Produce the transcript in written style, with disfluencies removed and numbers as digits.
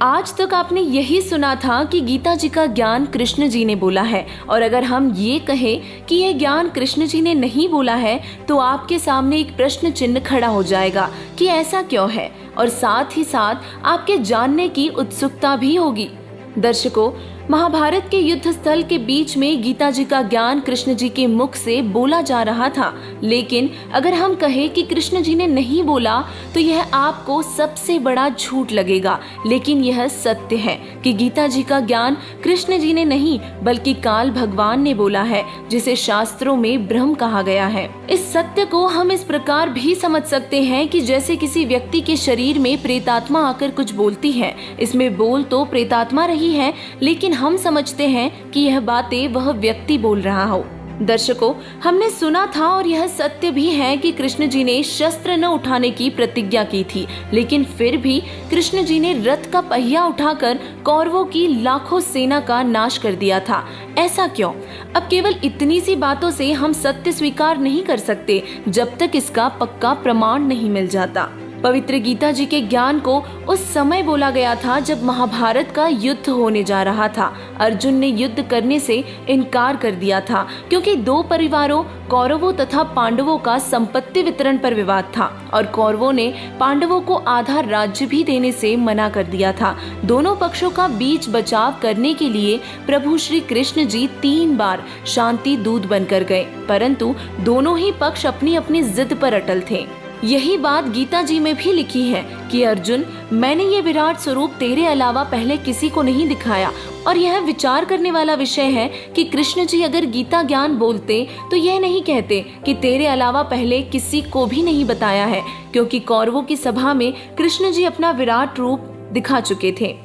आज तक आपने यही सुना था कि गीता जी का ज्ञान कृष्ण जी ने बोला है, और अगर हम ये कहें कि यह ज्ञान कृष्ण जी ने नहीं बोला है तो आपके सामने एक प्रश्न चिन्ह खड़ा हो जाएगा कि ऐसा क्यों है, और साथ ही साथ आपके जानने की उत्सुकता भी होगी। दर्शकों, महाभारत के युद्ध स्थल के बीच में गीता जी का ज्ञान कृष्ण जी के मुख से बोला जा रहा था, लेकिन अगर हम कहें कि कृष्ण जी ने नहीं बोला तो यह आपको सबसे बड़ा झूठ लगेगा। लेकिन यह सत्य है कि गीता जी का ज्ञान कृष्ण जी ने नहीं बल्कि काल भगवान ने बोला है, जिसे शास्त्रों में ब्रह्म कहा गया है। इस सत्य को हम इस प्रकार भी समझ सकते हैं कि जैसे किसी व्यक्ति के शरीर में प्रेतात्मा आकर कुछ बोलती है, इसमें बोल तो प्रेतात्मा रही है, लेकिन हम समझते हैं कि यह बातें वह व्यक्ति बोल रहा हो। दर्शकों, हमने सुना था और यह सत्य भी है कि कृष्ण जी ने शस्त्र न उठाने की प्रतिज्ञा की थी, लेकिन फिर भी कृष्ण जी ने रथ का पहिया उठाकर कौरवों की लाखों सेना का नाश कर दिया था। ऐसा क्यों? अब केवल इतनी सी बातों से हम सत्य स्वीकार नहीं कर सकते जब तक इसका पक्का प्रमाण नहीं मिल जाता। पवित्र गीता जी के ज्ञान को उस समय बोला गया था जब महाभारत का युद्ध होने जा रहा था। अर्जुन ने युद्ध करने से इनकार कर दिया था क्योंकि दो परिवारों कौरवों तथा पांडवों का संपत्ति वितरण पर विवाद था, और कौरवों ने पांडवों को आधा राज्य भी देने से मना कर दिया था। दोनों पक्षों का बीच बचाव करने के लिए प्रभु श्री कृष्ण जी 3 बार शांति दूत बनकर गए, परंतु दोनों ही पक्ष अपनी अपनी जिद पर अटल थे। यही बात गीता जी में भी लिखी है कि अर्जुन, मैंने ये विराट स्वरूप तेरे अलावा पहले किसी को नहीं दिखाया। और यह विचार करने वाला विषय है कि कृष्ण जी अगर गीता ज्ञान बोलते तो यह नहीं कहते कि तेरे अलावा पहले किसी को भी नहीं बताया है, क्योंकि कौरवों की सभा में कृष्ण जी अपना विराट रूप दिखा चुके थे।